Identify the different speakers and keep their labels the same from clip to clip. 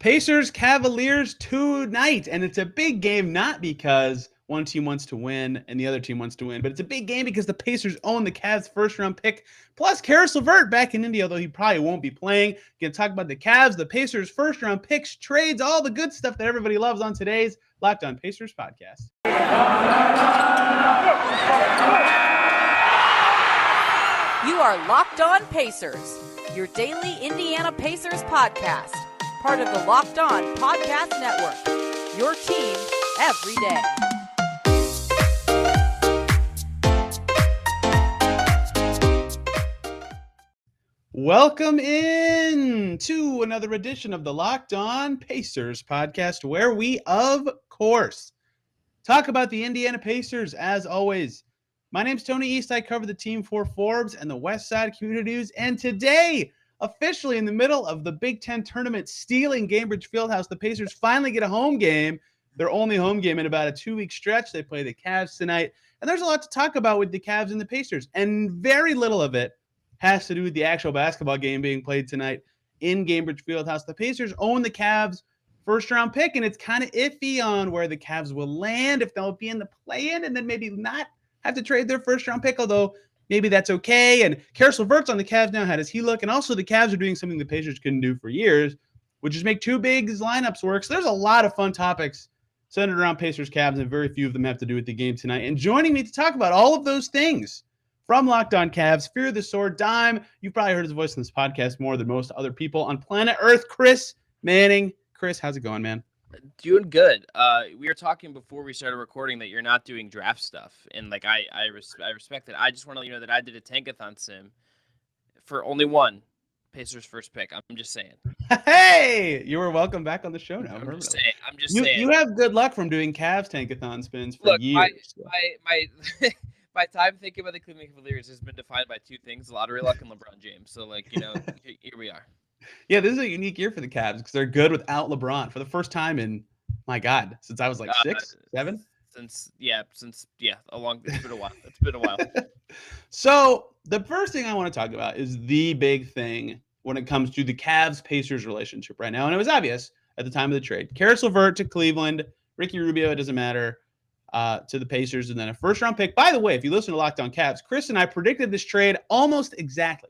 Speaker 1: Pacers Cavaliers tonight, and it's a big game not because one team wants to win and the other team wants to win, but it's a big game because the Pacers own the Cavs' first-round pick, plus Caris LeVert back in India, although he probably won't be playing. Going to talk about the Cavs, the Pacers' first-round picks, trades, all the good stuff that everybody loves on today's Locked On Pacers podcast.
Speaker 2: You are Locked On Pacers, your daily Indiana Pacers podcast. Part of the Locked On Podcast Network, your team every day.
Speaker 1: Welcome in to another edition of the Locked On Pacers podcast, where we, of course, talk about the Indiana Pacers as always. My name's Tony East. I cover the team for Forbes and the West Side Community News, and today, officially in the middle of the Big Ten tournament, stealing Gainbridge Fieldhouse, the Pacers finally get a home game, their only home game in about a 2-week stretch. They play the Cavs tonight, and there's a lot to talk about with the Cavs and the Pacers, and very little of it has to do with the actual basketball game being played tonight in Gainbridge Fieldhouse. The Pacers own the Cavs' first-round pick, and it's kind of iffy on where the Cavs will land, if they'll be in the play-in and then maybe not have to trade their first-round pick, although maybe that's okay. And Caris LeVert's on the Cavs now. How does he look? And also the Cavs are doing something the Pacers couldn't do for years, which is make two big lineups work. So there's a lot of fun topics centered around Pacers Cavs, and very few of them have to do with the game tonight. And joining me to talk about all of those things from Locked On Cavs, Fear the Sword, Dime. You've probably heard his voice in this podcast more than most other people on planet Earth. Chris Manning. Chris, how's it going, man?
Speaker 3: Doing good. We were talking before we started recording that you're not doing draft stuff, and like I respect it. I just want to let you know that I did a tankathon sim for only one Pacers first pick. I'm just saying.
Speaker 1: Hey, you were welcome back on the show now.
Speaker 3: I'm just saying.
Speaker 1: You have good luck from doing Cavs tankathon spins for years.
Speaker 3: My time thinking about the Cleveland Cavaliers has been defined by two things: lottery luck and LeBron James. So here we are.
Speaker 1: Yeah, this is a unique year for the Cavs because they're good without LeBron for the first time in, my God, since I was like 6, 7?
Speaker 3: It's been a while. It's been a while.
Speaker 1: So the first thing I want to talk about is the big thing when it comes to the Cavs-Pacers relationship right now. And it was obvious at the time of the trade. Caris LeVert to Cleveland, Ricky Rubio, it doesn't matter, to the Pacers, and then a first-round pick. By the way, if you listen to Locked On Cavs, Chris and I predicted this trade almost exactly.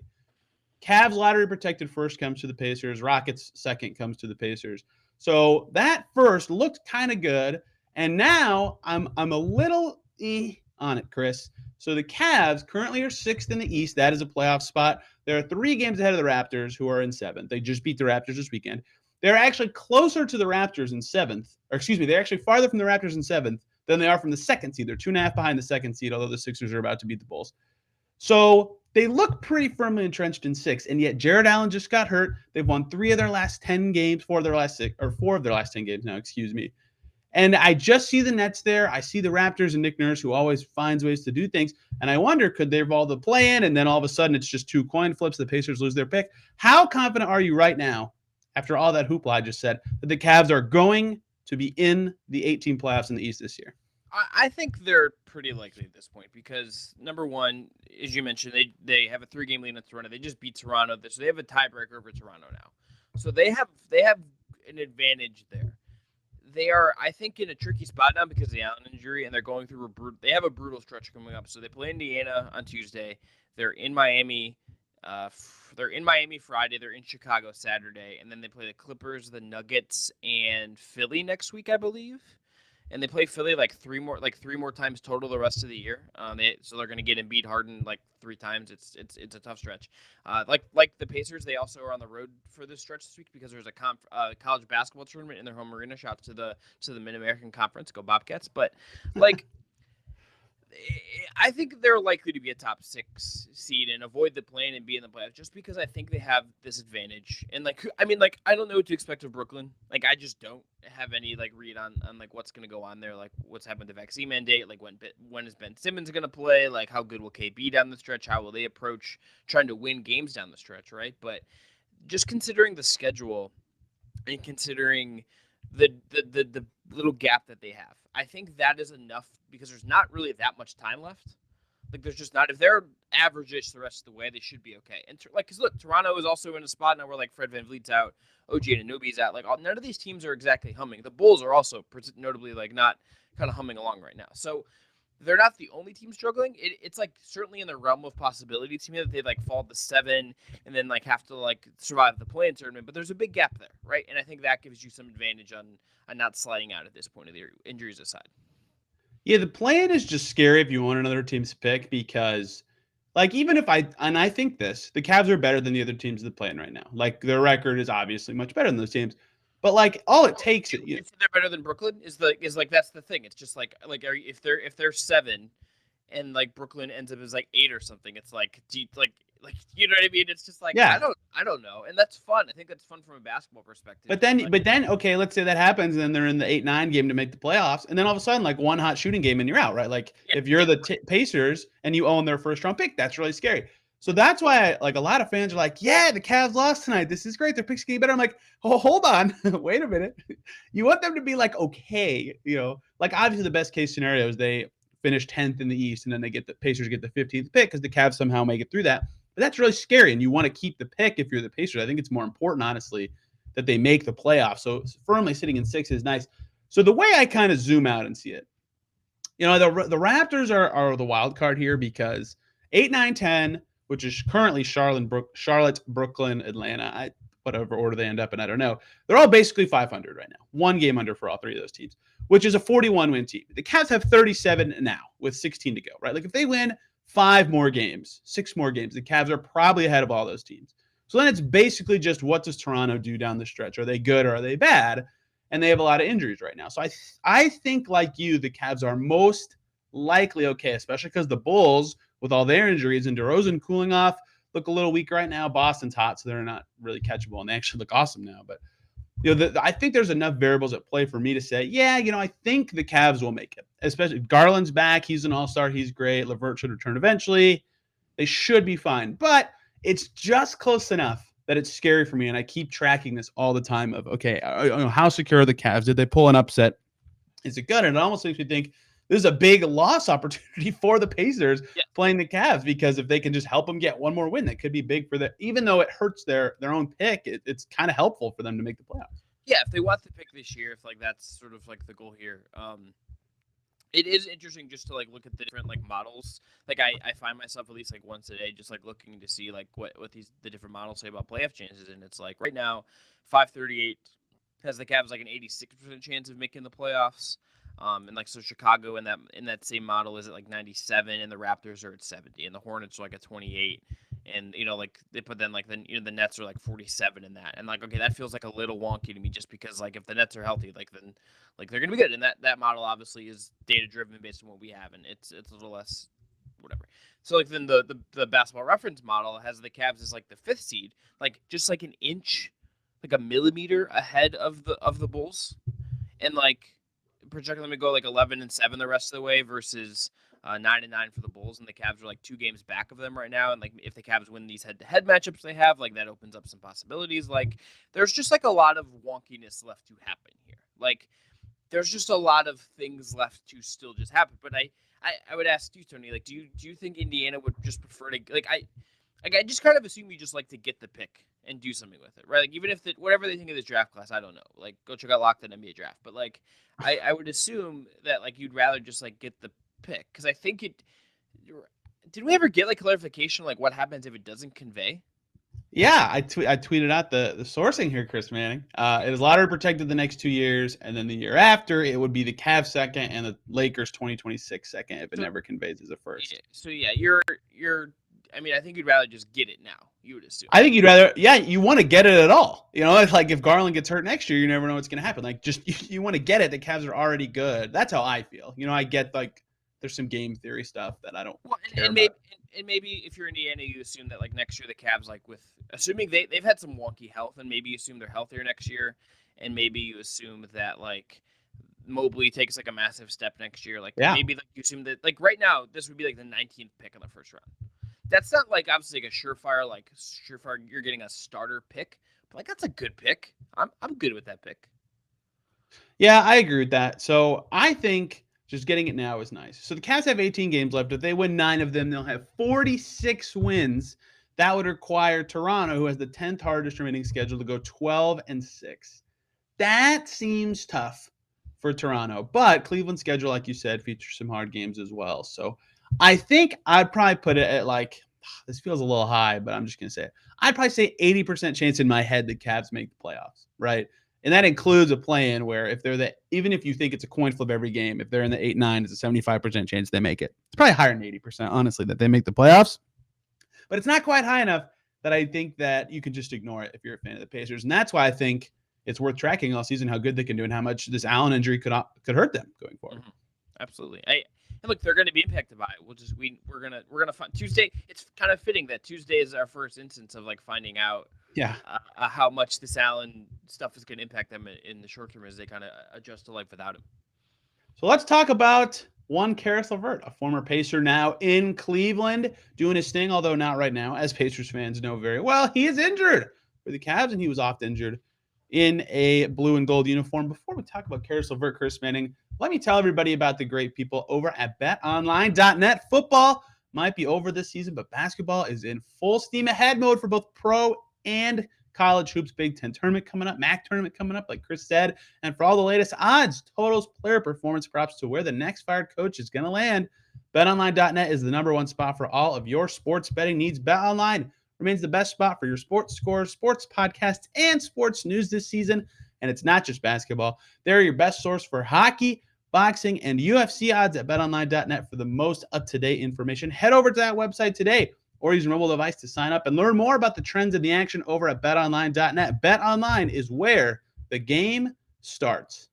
Speaker 1: Cavs lottery protected first comes to the Pacers. Rockets second comes to the Pacers. So that first looked kind of good, and now I'm a little on it, Chris. So the Cavs currently are 6th in the East. That is a playoff spot. There are 3 games ahead of the Raptors, who are in 7th. They just beat the Raptors this weekend. They're actually closer to the Raptors in 7th, or excuse me, they're actually farther from the Raptors in 7th than they are from the 2nd seed. They're 2.5 behind the 2nd seed, although the Sixers are about to beat the Bulls. So they look pretty firmly entrenched in 6, and yet Jared Allen just got hurt. They've won 3 of their last 10 games, 4 of their last 10 games now, excuse me. And I just see the Nets there. I see the Raptors and Nick Nurse, who always finds ways to do things. And I wonder, could they involve the play-in, and then all of a sudden it's just 2 coin flips, the Pacers lose their pick? How confident are you right now, after all that hoopla I just said, that the Cavs are going to be in the 18 playoffs in the East this year?
Speaker 3: I think they're pretty likely at this point because, number one, as you mentioned, they have a 3-game lead on Toronto. They just beat Toronto, so they have a tiebreaker over Toronto now. So they have an advantage there. They are, I think, in a tricky spot now because of the Allen injury, and they're going through they have a brutal stretch coming up. So they play Indiana on Tuesday. They're in Miami. Friday. They're in Chicago Saturday, and then they play the Clippers, the Nuggets, and Philly next week, I believe. And they play Philly like three more times total the rest of the year. So they're going to get Embiid Harden like 3 times. It's a tough stretch. Like the Pacers, they also are on the road for this stretch this week because there's a college basketball tournament in their home arena. Shout out to the Mid American Conference, go Bobcats. But like, I think they're likely to be a top 6 seed and avoid the play-in and be in the playoffs just because I think they have this advantage. And I don't know what to expect of Brooklyn. Like, I just don't have any read on like what's going to go on there, like what's happened to the vaccine mandate, like when is Ben Simmons going to play, like how good will KB down the stretch, how will they approach trying to win games down the stretch, right? But just considering the schedule and considering the little gap that they have, I think that is enough because there's not really that much time left. Like there's just not. If they're average-ish the rest of the way, they should be okay. And because look, Toronto is also in a spot now where like Fred VanVleet's out, OG Anunoby's out. Like none of these teams are exactly humming. The Bulls are also notably like not kind of humming along right now. So they're not the only team struggling. It's like certainly in the realm of possibility to me that they like fall to 7 and then like have to like survive the play-in tournament. But there's a big gap there, right? And I think that gives you some advantage on not sliding out at this point of the injuries aside.
Speaker 1: Yeah, the plan is just scary if you want another team's pick because, like, even if I think this, the Cavs are better than the other teams that play in right now. Like, their record is obviously much better than those teams. But like, all it takes,
Speaker 3: you think they're better than Brooklyn is like that's the thing. It's just like if they're 7 and like Brooklyn ends up as like 8 or something, it's like you know what I mean? It's just like
Speaker 1: yeah.
Speaker 3: I don't know, and that's fun. I think that's fun from a basketball perspective.
Speaker 1: But then, okay, let's say that happens, and then they're in the 8-9 game to make the playoffs, and then all of a sudden, like one hot shooting game, and you're out, right? Like if you're the Pacers and you own their first round pick, that's really scary. So that's why, like a lot of fans are like, "Yeah, the Cavs lost tonight. This is great. Their picks getting better." I'm like, "Oh, hold on, wait a minute. You want them to be like okay, like obviously the best case scenario is they finish 10th in the East, and then the Pacers get the 15th pick because the Cavs somehow make it through that. But that's really scary, and you want to keep the pick if you're the Pacers. I think it's more important, honestly, that they make the playoffs. So firmly sitting in 6 is nice. So the way I kind of zoom out and see it, the Raptors are the wild card here because 8, 9, 10, which is currently Charlotte, Brooklyn, Atlanta, whatever order they end up in, I don't know. They're all basically 500 right now. 1 game under for all 3 of those teams, which is a 41-win team. The Cavs have 37 now with 16 to go, right? Like if they win 5 more games, 6 more games, the Cavs are probably ahead of all those teams. So then it's basically just what does Toronto do down the stretch? Are they good or are they bad? And they have a lot of injuries right now. So I think, like you, the Cavs are most likely okay, especially because the Bulls, with all their injuries and DeRozan cooling off, look a little weak right now. Boston's hot, so they're not really catchable, and they actually look awesome now. But I think there's enough variables at play for me to say, yeah, I think the Cavs will make it. Especially Garland's back; he's an all-star, he's great. LeVert should return eventually. They should be fine, but it's just close enough that it's scary for me, and I keep tracking this all the time of, okay, how secure are the Cavs? Did they pull an upset? Is it good? And it almost makes me think this is a big loss opportunity for the Pacers playing the Cavs, because if they can just help them get one more win, that could be big for them. Even though it hurts their own pick, it's kind of helpful for them to make the playoffs.
Speaker 3: Yeah, if they want the pick this year, if like that's sort of like the goal here, it is interesting just to like look at the different like models. Like I find myself at least like once a day just like looking to see like what the different models say about playoff chances, and it's like right now 538 has the Cavs like an 86% chance of making the playoffs. And like so Chicago in that same model is at like 97, and the Raptors are at 70, and the Hornets are like at 28. And like they put then like the Nets are like 47 in that, and like okay, that feels like a little wonky to me just because like if the Nets are healthy, like then like they're gonna be good, and that model obviously is data driven based on what we have, and it's a little less whatever. So like then the Basketball Reference model has the Cavs as like the 5th seed, like just like an inch, like a millimeter ahead of the Bulls, and like projecting them to go like 11-7 the rest of the way versus 9-9 for the Bulls, and the Cavs are like 2 games back of them right now. And like if the Cavs win these head-to-head matchups they have, like that opens up some possibilities. Like there's just like a lot of wonkiness left to happen here. Like there's just a lot of things left to still just happen. But I would ask you, Tony, like do you think Indiana would just prefer to like I just kind of assume you just like to get the pick and do something with it, right? Like even if whatever they think of this draft class, I don't know. Like go check out Locked On NBA Draft, but like I would assume that like you'd rather just like get the pick, because I think did we ever get like clarification like what happens if it doesn't convey?
Speaker 1: Yeah, I tweeted out the sourcing here, Chris Manning. It is lottery protected the next 2 years, and then the year after it would be the Cavs second and the Lakers 2026 second if it never conveys as a first.
Speaker 3: Yeah, so yeah, you're. I mean, I think you'd rather just get it now. You would assume.
Speaker 1: I think you'd rather, you want to get it at all. It's like if Garland gets hurt next year, you never know what's going to happen. Like just you want to get it. The Cavs are already good. That's how I feel. I get like there's some game theory stuff that I don't care about.
Speaker 3: And maybe if you're Indiana, you assume that like next year the Cavs, like with assuming they've had some wonky health, and maybe you assume they're healthier next year, and maybe you assume that like Mobley takes like a massive step next year. Like maybe like you assume that like right now this would be like the 19th pick in the first round. That's not like obviously like a surefire you're getting a starter pick, but like that's a good pick. I'm good with that pick.
Speaker 1: Yeah, I agree with that. So I think Just getting it now is nice. So the Cavs have 18 games left. If they win 9 of them, they'll have 46 wins. That would require Toronto, who has the 10th hardest remaining schedule, to go 12-6. That seems tough for Toronto. But Cleveland's schedule, like you said, features some hard games as well. So I think I'd probably put it at like, this feels a little high, but I'm just going to say it. I'd probably say 80% chance in my head that Cavs make the playoffs, right? And that includes a play-in where if they're even if you think it's a coin flip every game, if they're in the 8-9, it's a 75% chance they make it. It's probably higher than 80%, honestly, that they make the playoffs. But it's not quite high enough that I think that you can just ignore it if you're a fan of the Pacers. And that's why I think it's worth tracking all season how good they can do and how much this Allen injury could hurt them going forward.
Speaker 3: Mm-hmm. Absolutely. And look, they're going to be impacted by it. We're gonna find Tuesday. It's kind of fitting that Tuesday is our first instance of like finding out how much this Allen stuff is going to impact them in the short term as they kind of adjust to life without him.
Speaker 1: So let's talk about one Caris LeVert, a former Pacer now in Cleveland, doing his thing, although not right now, as Pacers fans know very well. He is injured for the Cavs, and he was oft injured in a blue and gold uniform. Before we talk about Caris LeVert, Chris Manning, let me tell everybody about the great people over at BetOnline.net. Football might be over this season, but basketball is in full steam ahead mode for both pro and college hoops. Big Ten tournament coming up, MAC tournament coming up, like Chris said. And for all the latest odds, totals, player performance props to where the next fired coach is going to land, BetOnline.net is the #1 spot for all of your sports betting needs. BetOnline remains the best spot for your sports scores, sports podcasts, and sports news this season. And it's not just basketball. They're your best source for hockey, boxing, and UFC odds at betonline.net for the most up-to-date information. Head over to that website today or use your mobile device to sign up and learn more about the trends in the action over at betonline.net. BetOnline is where the game starts.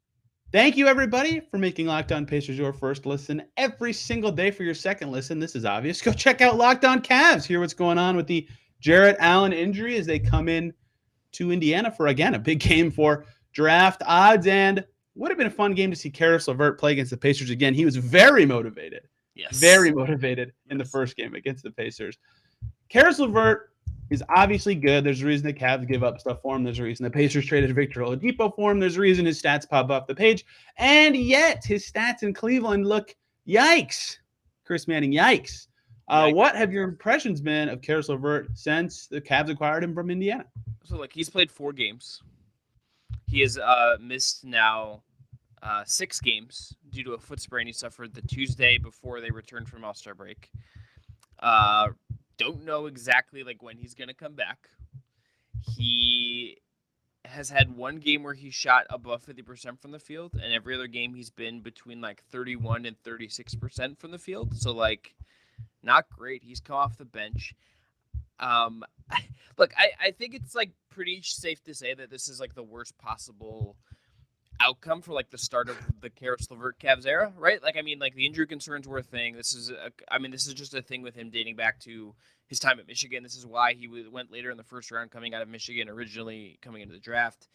Speaker 1: Thank you, everybody, for making Locked On Pacers your first listen every single day. For your second listen, this is obvious. Go check out Locked On Cavs. Hear what's going on with the Jarrett Allen injury as they come in to Indiana for, again, a big game for draft odds. And would have been a fun game to see Caris LeVert play against the Pacers again. He was very motivated. Yes. Very motivated in the first game against the Pacers. Caris LeVert is obviously good. There's a reason the Cavs give up stuff for him. There's a reason the Pacers traded Victor Oladipo for him. There's a reason his stats pop off the page. And yet his stats in Cleveland look yikes. Chris Manning, yikes. What have your impressions been of Caris LeVert since the Cavs acquired him from Indiana?
Speaker 3: So, like, he's played 4 games. He has missed now 6 games due to a foot sprain he suffered the Tuesday before they returned from All-Star break. Don't know exactly like when he's going to come back. He has had 1 game where he shot above 50% from the field, and every other game he's been between like 31 and 36% from the field. So, like, not great. He's come off the bench. Look, I think it's like pretty safe to say that this is like the worst possible outcome for like the start of the Caris LeVert Cavs era, right? Like, I mean, like the injury concerns were a thing. This is just a thing with him dating back to his time at Michigan. This is why he went later in the first round coming out of Michigan, originally coming into the draft.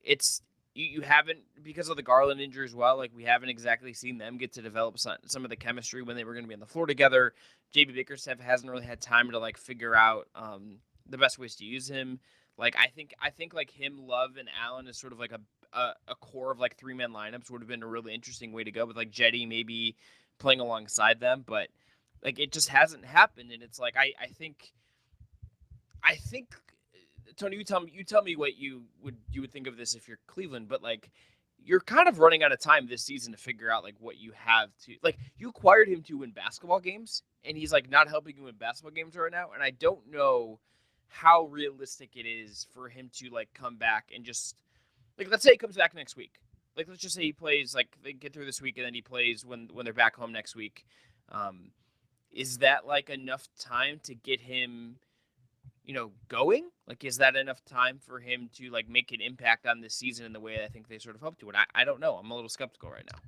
Speaker 3: It's you haven't, because of the Garland injury as well, like we haven't exactly seen them get to develop some of the chemistry when they were going to be on the floor together. JB Bickerstaff hasn't really had time to like figure out the best ways to use him. Like I think like him, Love, and Allen is sort of like a core of like 3-man lineups would have been a really interesting way to go with like Jetty maybe playing alongside them, but like it just hasn't happened. And it's like I think Tony, you tell me what you would think of this if you're Cleveland, but like you're kind of running out of time this season to figure out like what you have to, like you acquired him to win basketball games and he's like not helping you win basketball games right now. And I don't know how realistic it is for him to like come back and just like, let's say he comes back next week. Like, let's just say he plays, like they get through this week and then he plays when they're back home next week. Is that like enough time to get him, going? Like, is that enough time for him to like make an impact on this season in the way I think they sort of hope to? And I don't know. I'm a little skeptical right now.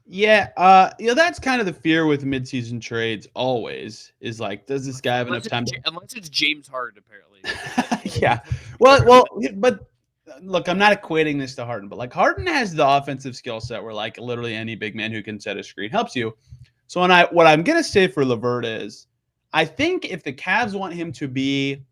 Speaker 1: Yeah, that's kind of the fear with midseason trades always is like, does this guy have enough time?
Speaker 3: Unless it's James Harden, apparently.
Speaker 1: Yeah. Well, but look, I'm not equating this to Harden, but like Harden has the offensive skill set where like literally any big man who can set a screen helps you. So what I'm going to say for LeVert is I think if the Cavs want him to be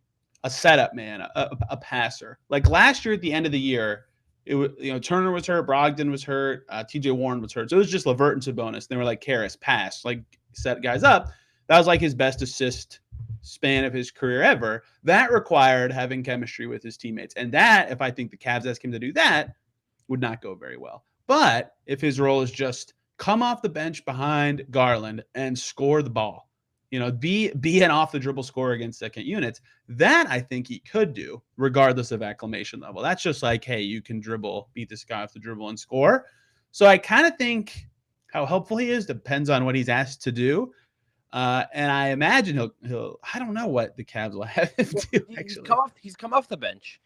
Speaker 1: a setup man, a passer, like last year at the end of the year, it was, Turner was hurt, Brogdon was hurt, TJ Warren was hurt. So it was just LeVert and Sabonis. They were like, Caris, pass, like set guys up. That was like his best assist span of his career ever. That required having chemistry with his teammates. And that, if I think the Cavs ask him to do that, would not go very well. But if his role is just come off the bench behind Garland and score the ball, be an off the dribble scorer against second units, that I think he could do regardless of acclimation level. That's just like, hey, you can dribble, beat this guy off the dribble and score. So I kind of think how helpful he is depends on what he's asked to do. And I imagine he'll I don't know what the Cavs will have him do, actually.
Speaker 3: He's come off the bench.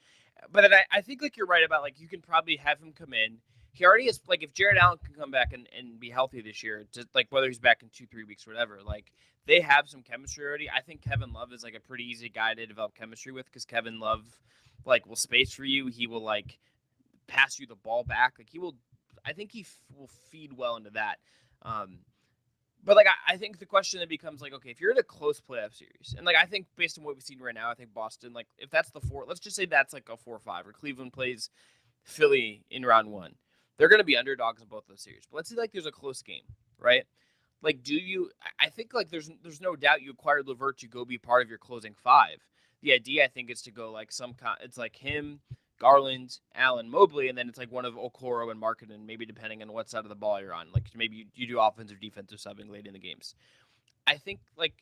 Speaker 3: But then I think like you're right about like you can probably have him come in. He already is like if Jared Allen can come back and be healthy this year, just like whether he's back in 2-3 weeks or whatever, like they have some chemistry already. I think Kevin Love is like a pretty easy guy to develop chemistry with because Kevin Love like will space for you. He will like pass you the ball back. Like I think he will feed well into that. But like I think the question then becomes like, okay, if you're in a close playoff series, and like I think based on what we've seen right now, I think Boston, like if that's the 4, let's just say that's like a 4-5, or Cleveland plays Philly in round 1, they're going to be underdogs in both those series. But let's say like there's a close game, right? Like I think like there's no doubt you acquired LeVert to go be part of your closing 5. The idea I think is to go like it's like him, Garland, Allen, Mobley, and then it's like one of Okoro and Markkanen, maybe depending on what side of the ball you're on. Like maybe you do offensive, defensive subbing late in the games. I think like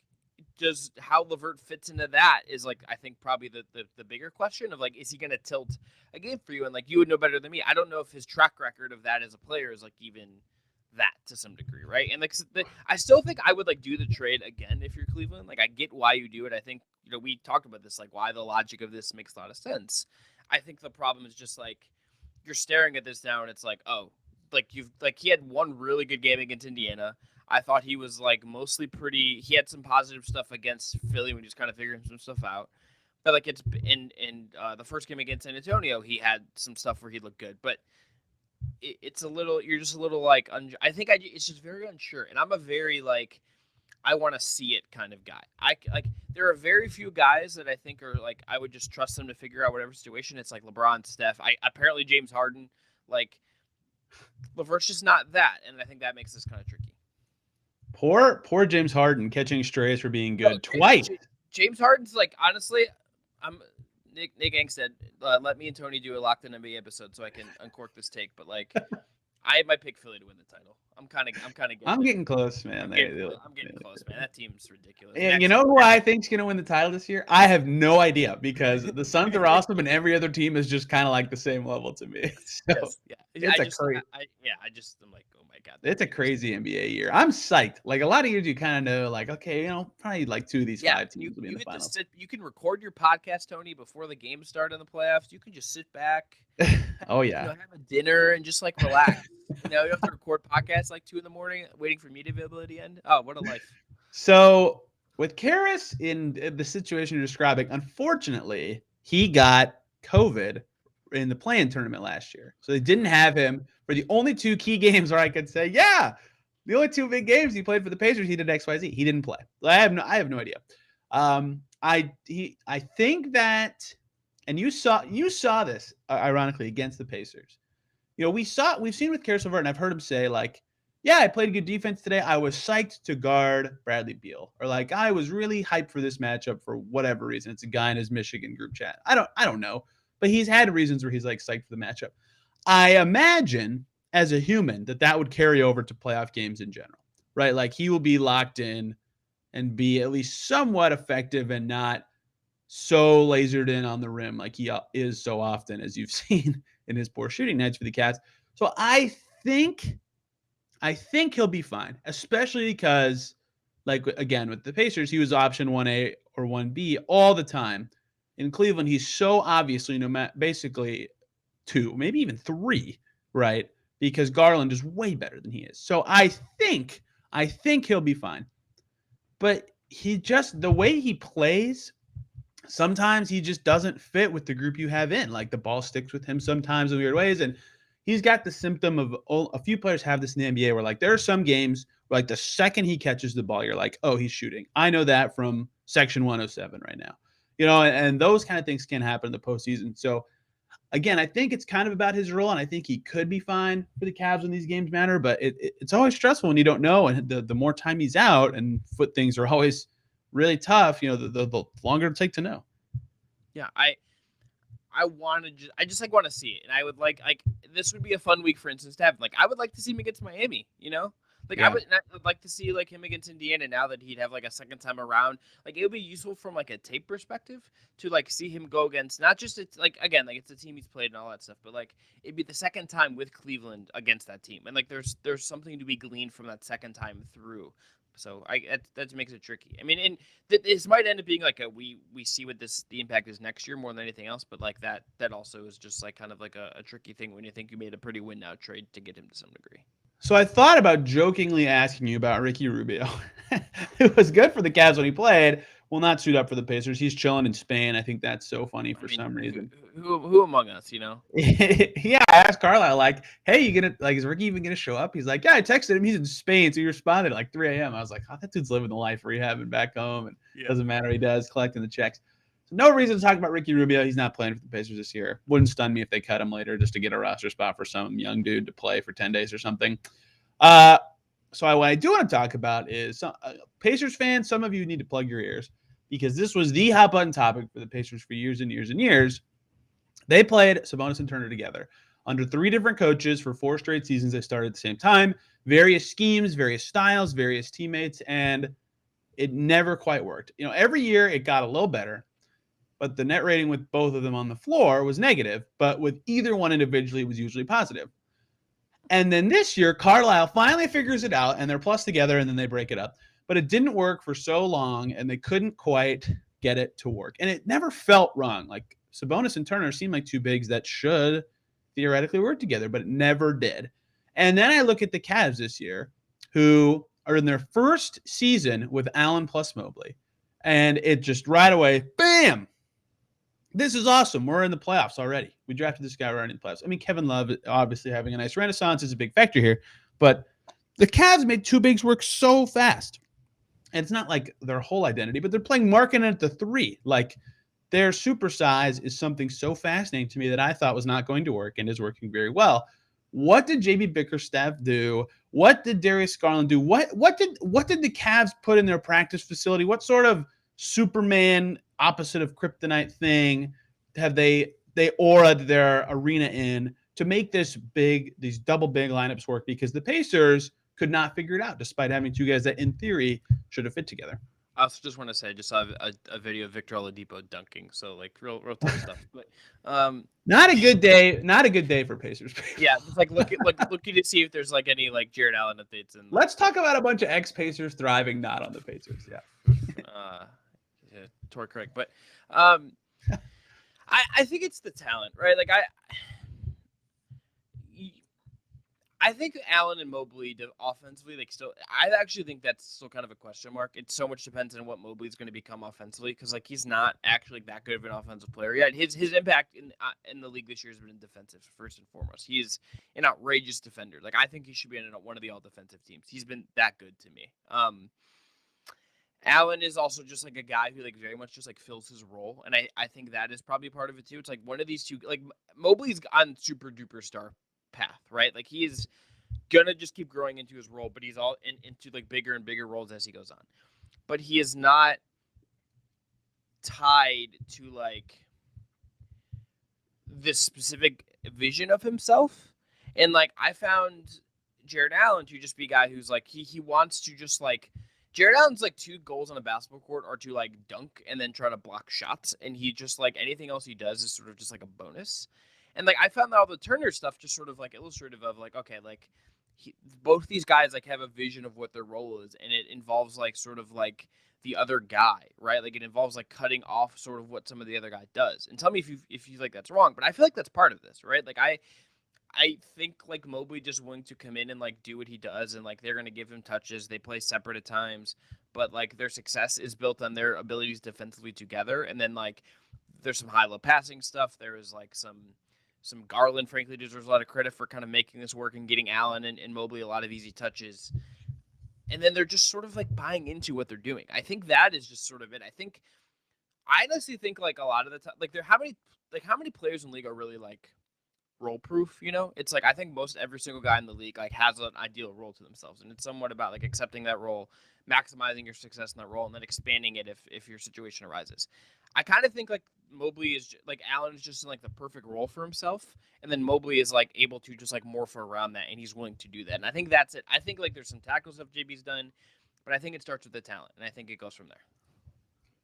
Speaker 3: how LeVert fits into that is like I think probably the bigger question of like is he going to tilt a game for you? And like you would know better than me. I don't know if his track record of that as a player is like even that to some degree, right? And like I still think I would like do the trade again if you're Cleveland. Like I get why you do it. I think we talked about this, like why the logic of this makes a lot of sense. I think the problem is just like you're staring at this now and it's like, oh, like he had one really good game against Indiana. I thought he was like mostly pretty. He had some positive stuff against Philly when he was kind of figuring some stuff out. But like it's in the first game against San Antonio, he had some stuff where he looked good. But it's a little, you're just a little like, I think it's just very unsure. And I'm a very like, I want to see it kind of guy. There are very few guys that I think are like I would just trust them to figure out whatever situation. It's like LeBron, Steph. Apparently James Harden. Like LeVert's just not that, and I think that makes this kind of tricky.
Speaker 1: Poor James Harden catching strays for being good twice.
Speaker 3: James Harden's like honestly, Nick Ang said, let me and Tony do a Locked In NBA episode so I can uncork this take. But like, I might pick Philly to win the title. I'm getting
Speaker 1: close, man.
Speaker 3: I'm getting close, man. That team's ridiculous.
Speaker 1: And you know who I think's gonna win the title this year? I have no idea because the Suns are awesome, and every other team is just kind of like the same level to me. So
Speaker 3: yes, yeah. I'm like, oh my god,
Speaker 1: it's a crazy NBA year. I'm psyched. Like a lot of years, you kind of know, like, okay, probably like 2 of these 5 teams will be in the finals.
Speaker 3: You can record your podcast, Tony, before the games start in the playoffs. You can just sit back.
Speaker 1: Oh yeah,
Speaker 3: have a dinner and just like relax. You don't have to record podcasts like 2 a.m. waiting for media availability to end. Oh, what a life.
Speaker 1: So with Caris in the situation you're describing, unfortunately, he got COVID in the play-in tournament last year. So they didn't have him for the only 2 key games where I could say, yeah, the only 2 big games he played for the Pacers, he did XYZ. He didn't play. I have no idea. I think that, and you saw this ironically against the Pacers. We've seen with Caris LeVert, and I've heard him say like, yeah, I played good defense today. I was psyched to guard Bradley Beal, or like I was really hyped for this matchup for whatever reason. It's a guy in his Michigan group chat. I don't know, but he's had reasons where he's like psyched for the matchup. I imagine as a human that would carry over to playoff games in general, right? Like he will be locked in and be at least somewhat effective and not so lasered in on the rim like he is so often, as you've seen in his poor shooting nights for the Cats. So I think he'll be fine, especially because, like, again, with the Pacers, he was option 1A or 1B all the time. In Cleveland, he's so obviously basically 2, maybe even 3, right? Because Garland is way better than he is. So I think he'll be fine. But the way he plays, sometimes he just doesn't fit with the group you have in. Like the ball sticks with him sometimes in weird ways. And he's got the symptom of a few players have this in the NBA where like there are some games where like the second he catches the ball, you're like, oh, he's shooting. I know that from section 107 right now. And those kind of things can happen in the postseason. So again, I think it's kind of about his role, and I think he could be fine for the Cavs when these games matter. But it's always stressful when you don't know, and the more time he's out, and foot things are always really tough. The longer it take to know.
Speaker 3: Yeah, I just like want to see it, and I would like this would be a fun week, for instance, to have. Like, I would like to see him against Miami. Like,
Speaker 1: Yeah.
Speaker 3: I would like to see like him against Indiana now that he'd have like a second time around. Like, it would be useful from like a tape perspective to like see him go against not just it's like again like it's a team he's played and all that stuff, but like it'd be the second time with Cleveland against that team, and like there's something to be gleaned from that second time through. So that makes it tricky. I mean, and this might end up being like we see what the impact is next year more than anything else. But like that also is just like kind of like a tricky thing when you think you made a pretty win now trade to get him to some degree.
Speaker 1: So I thought about jokingly asking you about Ricky Rubio. It was good for the Cavs when he played. Will not suit up for the Pacers. He's chilling in Spain. I think that's so funny for some reason.
Speaker 3: Who among us,
Speaker 1: Yeah, I asked Carlisle, like, hey, is Ricky even gonna show up? He's like, yeah, I texted him. He's in Spain. So he responded at like 3 a.m. I was like, oh, that dude's living the life, rehabbing back home. And doesn't matter what he does, collecting the checks. So no reason to talk about Ricky Rubio. He's not playing for the Pacers this year. Wouldn't stun me if they cut him later just to get a roster spot for some young dude to play for 10 days or something. So what I do want to talk about is Pacers fans, some of you need to plug your ears because this was the hot button topic for the Pacers for years and years and years. They played Sabonis and Turner together under 3 different coaches for 4 straight seasons. They started at the same time, various schemes, various styles, various teammates, and it never quite worked. Every year it got a little better, but the net rating with both of them on the floor was negative, but with either one individually, it was usually positive. And then this year, Carlisle finally figures it out, and they're plus together, and then they break it up. But it didn't work for so long, and they couldn't quite get it to work. And it never felt wrong. Like, Sabonis and Turner seem like 2 bigs that should theoretically work together, but it never did. And then I look at the Cavs this year, who are in their first season with Allen plus Mobley. And it just right away, bam! This is awesome. We're in the playoffs already. We drafted this guy. We're already in the playoffs. I mean, Kevin Love obviously having a nice renaissance is a big factor here, but the Cavs made 2 bigs work so fast. And it's not like their whole identity, but they're playing marking at the 3. Like, their super size is something so fascinating to me that I thought was not going to work and is working very well. What did JB Bickerstaff do? What did Darius Garland do? What did the Cavs put in their practice facility? What sort of Superman opposite of kryptonite thing have they auraed their arena in to make these double big lineups work? Because the Pacers could not figure it out, despite having 2 guys that in theory should have fit together.
Speaker 3: I also just want to say I just saw a video of Victor Oladipo dunking, so like real tough stuff. But
Speaker 1: not a good day for Pacers.
Speaker 3: Yeah, it's like looking to see if there's like any like Jared Allen updates. And
Speaker 1: let's talk about a bunch of ex-Pacers thriving not on the Pacers. Yeah.
Speaker 3: Tor correct, but I think it's the talent, right? Like I think Allen and Mobley offensively, like still, I actually think that's still kind of a question mark. It so much depends on what Mobley's going to become offensively, because like he's not actually that good of an offensive player yet. His impact in the league this year has been defensive first and foremost. He's an outrageous defender. Like I think he should be in one of the all defensive teams. He's been that good to me. Allen is also just like a guy who like very much just like fills his role, and I think that is probably part of it too. It's like one of these 2, like Mobley's on super duper star path, right? Like he is gonna just keep growing into his role, but he's all into like bigger and bigger roles as he goes on. But he is not tied to like this specific vision of himself. And like I found Jared Allen to just be a guy who's like he wants to just like Jared Allen's like 2 goals on a basketball court are to like dunk and then try to block shots, and he just like anything else he does is sort of just like a bonus. And like I found that all the Turner stuff just sort of like illustrative of like, okay, like both these guys like have a vision of what their role is, and it involves like sort of like the other guy, right? Like it involves like cutting off sort of what some of the other guy does. And tell me if you think that's wrong, but I feel like that's part of this, right? Like I think like Mobley just willing to come in and like do what he does, and like they're gonna give him touches. They play separate at times, but like their success is built on their abilities defensively together. And then like there's some high-low passing stuff. There is like some Garland, frankly, deserves a lot of credit for kind of making this work and getting Allen and Mobley a lot of easy touches. And then they're just sort of like buying into what they're doing. I think that is just sort of it. I honestly think like a lot of the time, like how many how many players in the league are really like role proof? You know, it's like I think most every single guy in the league like has an ideal role to themselves, and it's somewhat about like accepting that role, maximizing your success in that role, and then expanding it if your situation arises. I kind of think like Mobley is like Allen is just in like the perfect role for himself, and then Mobley is like able to just like morph around that, and he's willing to do that. And I think that's it. I think like there's some tackle stuff JB's done, but I think it starts with the talent, and I think it goes from there.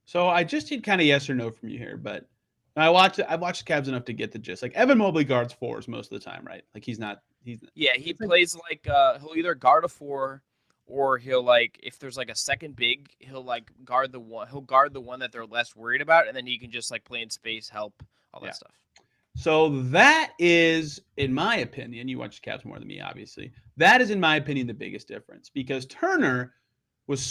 Speaker 1: So I just need kind of yes or no from you here, but I've watched the Cavs enough to get the gist. Like Evan Mobley guards fours most of the time, right? Like he's
Speaker 3: Yeah, he
Speaker 1: it's like,
Speaker 3: plays like he'll either guard a four or he'll like if there's like a second big, he'll like guard the one that they're less worried about, and then he can just like play in space, help, all that stuff.
Speaker 1: So that is, in my opinion, you watch the Cavs more than me, obviously. That is, in my opinion, the biggest difference because Turner was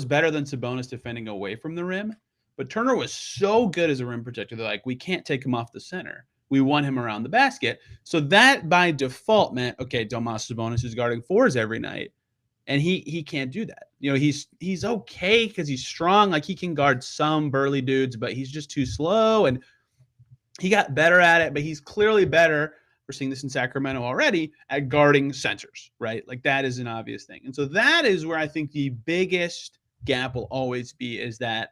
Speaker 1: better than Sabonis defending away from the rim, but Turner was so good as a rim protector. They're like, we can't take him off the center. We want him around the basket. So that by default meant, okay, Domas Sabonis is guarding fours every night, and he can't do that. You know, he's okay because he's strong. Like he can guard some burly dudes, but he's just too slow and he got better at it, but he's clearly better. We're seeing this in Sacramento already at guarding centers, right? Like that is an obvious thing. And so that is where I think the biggest gap will always be is that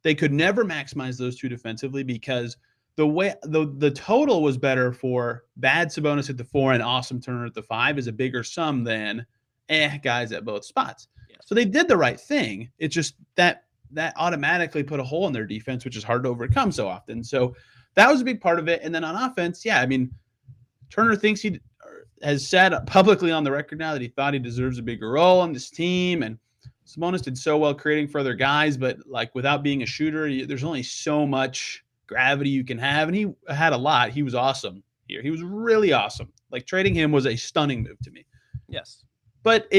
Speaker 1: they could never maximize those two defensively because the way the total was better for bad Sabonis at the 4 and awesome Turner at the 5 is a bigger sum than guys at both spots.
Speaker 3: Yes.
Speaker 1: So they did the right thing. It's just that automatically put a hole in their defense, which is hard to overcome so often. So that was a big part of it. And then on offense, yeah, I mean, Turner thinks he has said publicly on the record now that he thought he deserves a bigger role on this team. And Sabonis did so well creating for other guys, but like without being a shooter, there's only so much gravity you can have. And he had a lot. He was awesome here. He was really awesome. Like trading him was a stunning move to me.
Speaker 3: Yes.
Speaker 1: But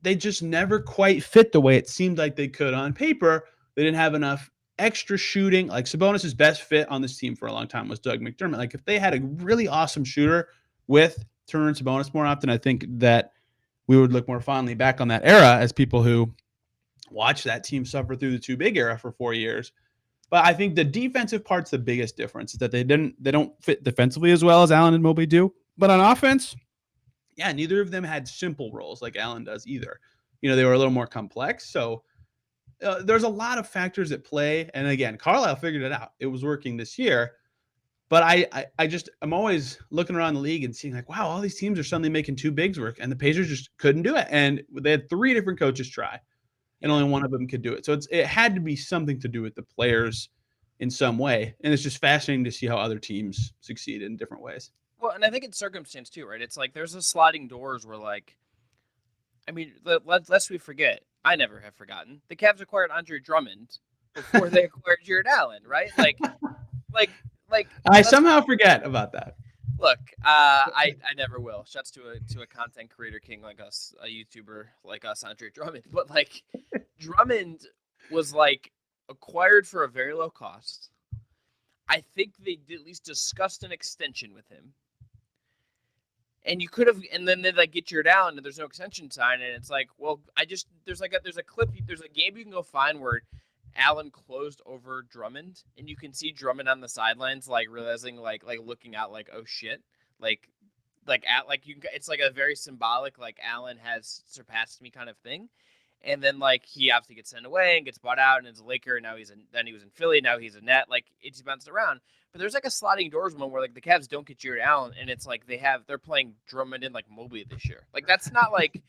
Speaker 1: they just never quite fit the way it seemed like they could on paper. They didn't have enough extra shooting. Like Sabonis' best fit on this team for a long time was Doug McDermott. Like if they had a really awesome shooter with Turner and Sabonis more often, I think that we would look more fondly back on that era as people who watched that team suffer through the too big era for 4 years. But I think the defensive part's the biggest difference is that they don't fit defensively as well as Allen and Mobley do. But on offense, yeah, neither of them had simple roles like Allen does either. You know, they were a little more complex. So there's a lot of factors at play. And again, Carlisle figured it out. It was working this year. But I'm always looking around the league and seeing like, wow, all these teams are suddenly making two bigs work. And the Pacers just couldn't do it. And they had 3 different coaches try. And only one of them could do it. So it had to be something to do with the players in some way. And it's just fascinating to see how other teams succeed in different ways.
Speaker 3: Well, and I think it's circumstance too, right? It's like there's a sliding doors where like, I mean, lest we forget, I never have forgotten. The Cavs acquired Andre Drummond before they acquired Jared Allen, right? Like
Speaker 1: I somehow forget about that.
Speaker 3: Look, I never will. Shouts to a content creator king like us, a YouTuber like us, Andre Drummond. But like, Drummond was like acquired for a very low cost. I think they at least discussed an extension with him. And you could have, and then they like get Jared Allen, and there's no extension sign, and it's like, well, there's a game you can go find where Allen closed over Drummond, and you can see Drummond on the sidelines, like realizing, like looking out, like oh shit, it's like a very symbolic, like Allen has surpassed me kind of thing, and then like he obviously gets sent away and gets bought out, and is a Laker, and then he was in Philly, now he's a Net, like it's bounced around. But there's like a sliding doors one where like the Cavs don't get Jared Allen, and it's like they're playing Drummond in like Mobley this year. Like that's not like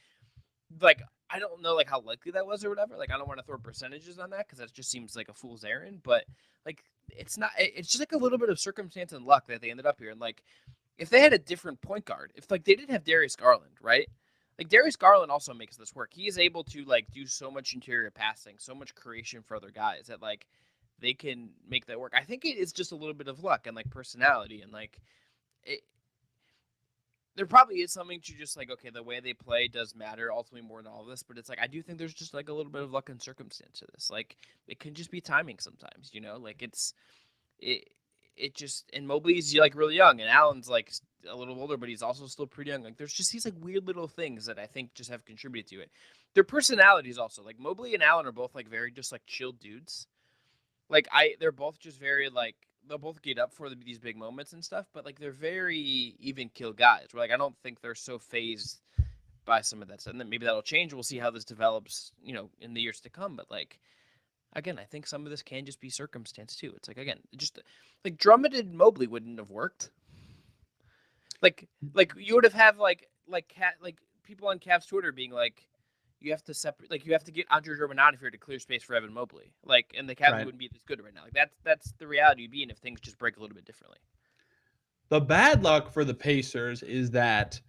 Speaker 3: I don't know like how likely that was or whatever. Like I don't want to throw percentages on that because that just seems like a fool's errand. But like it's not. It's just like a little bit of circumstance and luck that they ended up here. And like if they had a different point guard, if like they didn't have Darius Garland, right? Like Darius Garland also makes this work. He is able to like do so much interior passing, so much creation for other guys that like they can make that work. I think it is just a little bit of luck and like personality and like there probably is something to just like, okay, the way they play does matter ultimately more than all of this, but it's like, I do think there's just like a little bit of luck and circumstance to this. Like it can just be timing sometimes, you know, like it just, and Mobley's like really young and Allen's like a little older, but he's also still pretty young. Like there's just these like weird little things that I think just have contributed to it. Their personalities also, like Mobley and Allen are both like very just like chill dudes. Like they're both just very like they'll both get up for these big moments and stuff, but like they're very even kill guys. Where like I don't think they're so phased by some of that stuff. And then maybe that'll change. We'll see how this develops, in the years to come. But like again, I think some of this can just be circumstance too. It's like again, just like Drummond and Mobley wouldn't have worked. Like you would have like people on Cavs Twitter being like, you have to separate, like you have to get Andre Drummond out of here to clear space for Evan Mobley. Like, and the Cavs
Speaker 1: Right.
Speaker 3: wouldn't be this good right now. Like that's the reality being if things just break a little bit differently.
Speaker 1: The bad luck for the Pacers is that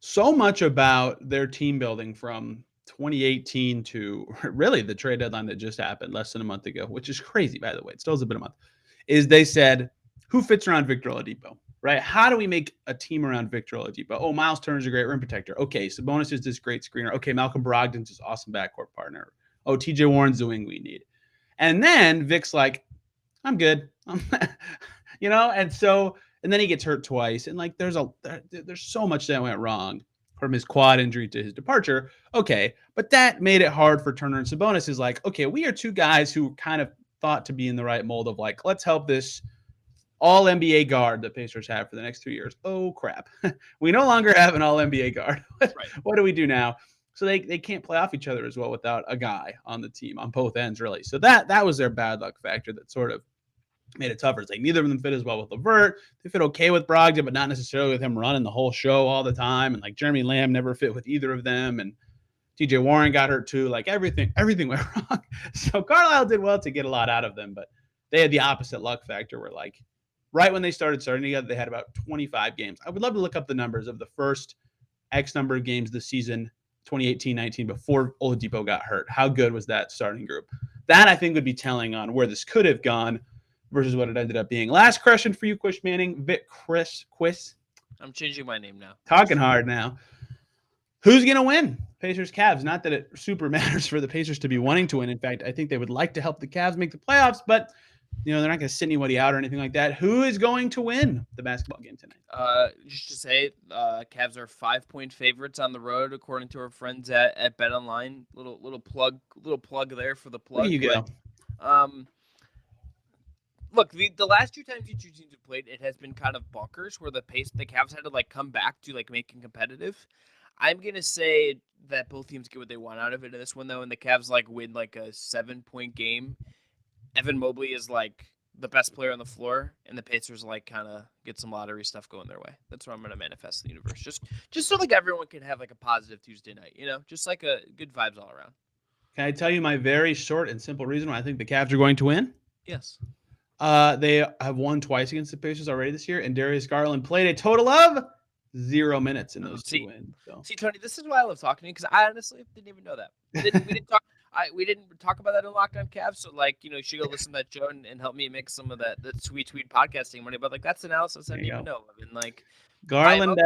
Speaker 1: so much about their team building from 2018 to really the trade deadline that just happened less than a month ago, which is crazy, by the way. It still has been a month, is they said, who fits around Victor Oladipo, right? How do we make a team around Victor Oladipo? Oh, Miles Turner's a great rim protector. Okay, Sabonis is this great screener. Okay, Malcolm Brogdon's this awesome backcourt partner. Oh, TJ Warren's the wing we need. And then Vic's like, I'm good. And then he gets hurt twice. And like, there's so much that went wrong from his quad injury to his departure. Okay. But that made it hard for Turner and Sabonis is like, okay, we are two guys who kind of thought to be in the right mold of like, let's help this all NBA guard that Pacers have for the next 2 years. Oh crap. We no longer have an all NBA guard.
Speaker 3: Right.
Speaker 1: What do we do now? So they can't play off each other as well without a guy on the team on both ends, really. So that was their bad luck factor that sort of made it tougher. It's like neither of them fit as well with LeVert. They fit okay with Brogdon, but not necessarily with him running the whole show all the time. And like Jeremy Lamb never fit with either of them. And TJ Warren got hurt too. Like everything went wrong. So Carlisle did well to get a lot out of them, but they had the opposite luck factor where like right when they started together, they had about 25 games. I would love to look up the numbers of the first X number of games this season, 2018-19, before Oladipo got hurt. How good was that starting group? That I think would be telling on where this could have gone versus what it ended up being. Last question for you, Quish Manning. Quiz.
Speaker 3: I'm changing my name now.
Speaker 1: Talking hard now. Who's going to win? Pacers, Cavs. Not that it super matters for the Pacers to be wanting to win. In fact, I think they would like to help the Cavs make the playoffs, but they're not going to sit anybody out or anything like that. Who is going to win the basketball game tonight?
Speaker 3: Just to say, Cavs are 5-point favorites on the road, according to our friends at BetOnline. Little plug there for the plug.
Speaker 1: There you go.
Speaker 3: Look, the last two times you two teams have played, it has been kind of bonkers where the Cavs had to like come back to like making competitive. I'm gonna say that both teams get what they want out of it in this one though, and the Cavs like win like a 7-point game. Evan Mobley is like the best player on the floor, and the Pacers like kind of get some lottery stuff going their way. That's what I'm gonna manifest in the universe. Just so like everyone can have like a positive Tuesday night, just like a good vibes all around.
Speaker 1: Can I tell you my very short and simple reason why I think the Cavs are going to win?
Speaker 3: Yes.
Speaker 1: They have won twice against the Pacers already this year, and Darius Garland played a total of 0 minutes in those two wins. So.
Speaker 3: See, Tony, this is why I love talking to you because I honestly didn't even know that. We didn't talk about that in Locked On Cavs. So, like, you should go listen to that show and help me make some of that sweet podcasting money. But like, that's analysis I didn't even know. I mean, like,
Speaker 1: Garland,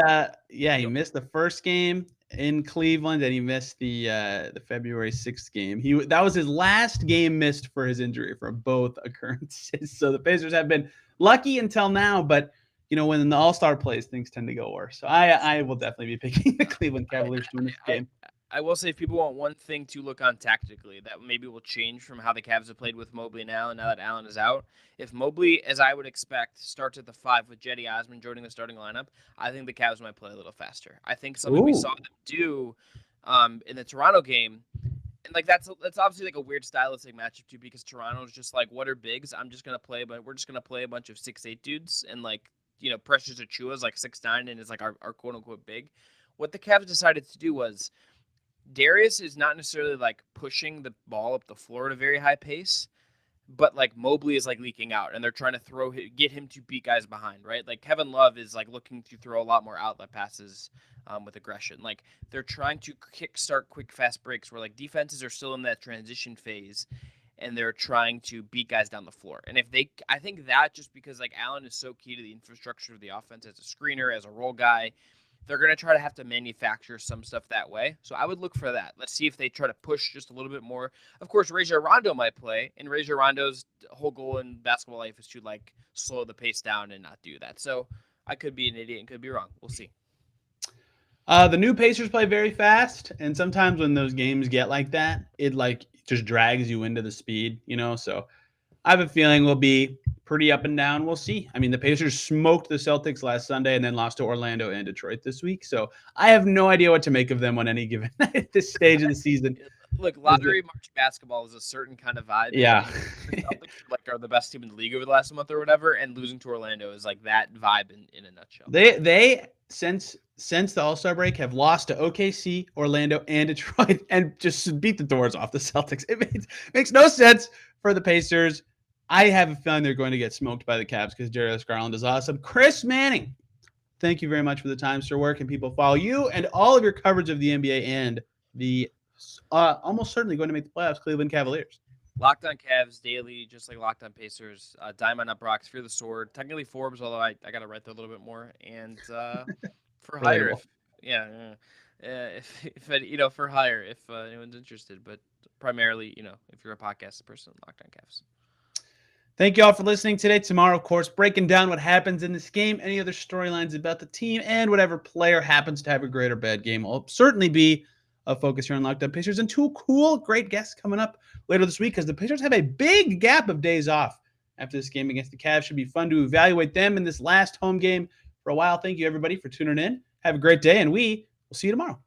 Speaker 1: he missed the first game in Cleveland, and he missed the February 6th game. That was his last game missed for his injury from both occurrences. So the Pacers have been lucky until now, but when the All-Star plays, things tend to go worse. So I will definitely be picking the Cleveland Cavaliers to win this game.
Speaker 3: I will say if people want one thing to look on tactically, that maybe will change from how the Cavs have played with Mobley now that Allen is out. If Mobley, as I would expect, starts at the 5 with Jetty Osman joining the starting lineup, I think the Cavs might play a little faster. I think something we saw them do in the Toronto game, and like that's obviously like a weird stylistic matchup too, because Toronto's just like, what are bigs? We're just gonna play a bunch of 6'8" dudes, and like Precious Achua is like 6'9" and is like our quote unquote big. What the Cavs decided to do was, Darius is not necessarily like pushing the ball up the floor at a very high pace, but like Mobley is like leaking out, and they're trying to get him to beat guys behind, right? Like Kevin Love is like looking to throw a lot more outlet passes with aggression. Like they're trying to kickstart quick, fast breaks where like defenses are still in that transition phase, and they're trying to beat guys down the floor. And I think that just because like Allen is so key to the infrastructure of the offense as a screener, as a role guy, they're going to try to have to manufacture some stuff that way. So I would look for that. Let's see if they try to push just a little bit more. Of course, Rajon Rondo might play, and Rajon Rondo's whole goal in basketball life is to like slow the pace down and not do that. So I could be an idiot and could be wrong. We'll see.
Speaker 1: The new Pacers play very fast, and sometimes when those games get like that, it like just drags you into the speed, So I have a feeling we'll be pretty up and down. We'll see. I mean, the Pacers smoked the Celtics last Sunday and then lost to Orlando and Detroit this week. So I have no idea what to make of them on any given night at this stage of the season.
Speaker 3: Look, lottery March basketball is a certain kind of vibe.
Speaker 1: Yeah.
Speaker 3: The Celtics are the best team in the league over the last month or whatever, and losing to Orlando is like that vibe in a nutshell.
Speaker 1: They since the All-Star break have lost to OKC, Orlando, and Detroit, and just beat the doors off the Celtics. It makes no sense for the Pacers. I have a feeling they're going to get smoked by the Cavs because Darius Garland is awesome. Chris Manning, thank you very much for the time, sir. Where can people follow you and all of your coverage of the NBA and the almost certainly going to make the playoffs Cleveland Cavaliers?
Speaker 3: Locked on Cavs daily, just like Locked on Pacers. Diamond Up Rocks, Fear the Sword. Technically Forbes, although I got to write that a little bit more. And for hire, if for hire, if anyone's interested. But primarily, if you're a podcast person, Locked on Cavs.
Speaker 1: Thank you all for listening today. Tomorrow, of course, breaking down what happens in this game, any other storylines about the team, and whatever player happens to have a great or bad game will certainly be a focus here on Locked On Pacers. And two cool, great guests coming up later this week because the Pacers have a big gap of days off after this game against the Cavs. Should be fun to evaluate them in this last home game for a while. Thank you, everybody, for tuning in. Have a great day, and we will see you tomorrow.